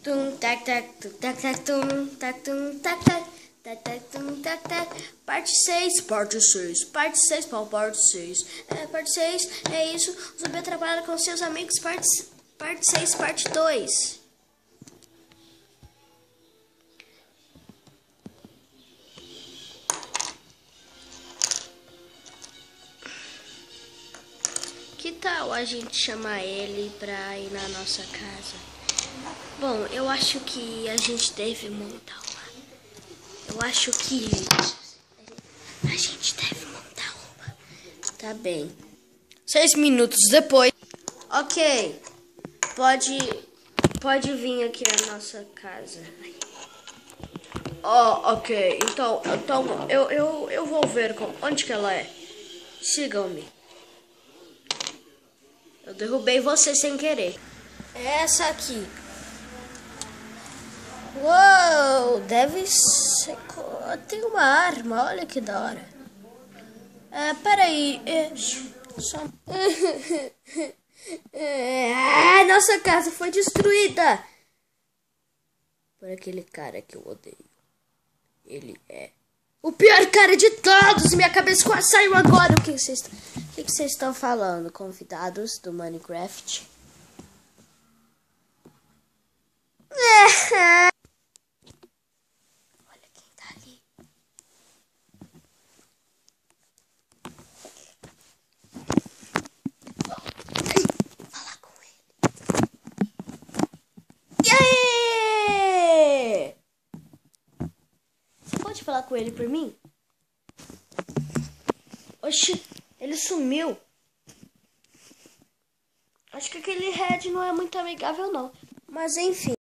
Tum, tac, tac, tum, tac, tac, tum, tac, tum, tac, tac, tac, tac, tum, tac, tac. Parte 6, parte 6, parte 6, qual parte 6? Parte 6, é isso. O zumbi trabalha com seus amigos, parte 6, parte 2. Que tal a gente chamar ele pra ir na nossa casa? Bom, eu acho que a gente deve montar uma... Eu acho que a gente deve montar uma... Tá bem. 6 minutos depois. Ok. Pode vir aqui à nossa casa. Ok. Então eu vou ver onde que ela é. Sigam-me. Eu derrubei você sem querer. É essa aqui. Uou, deve ser... Tem uma arma, olha que da hora. Peraí. Só... nossa casa foi destruída. Por aquele cara que eu odeio. Ele é o pior cara de todos. Minha cabeça quase saiu agora. O que vocês estão falando, convidados do Minecraft? Olha quem tá ali. Falar com ele. E aí? Você pode falar com ele por mim? Oxi, ele sumiu. Acho que aquele Red não é muito amigável, não. Mas enfim.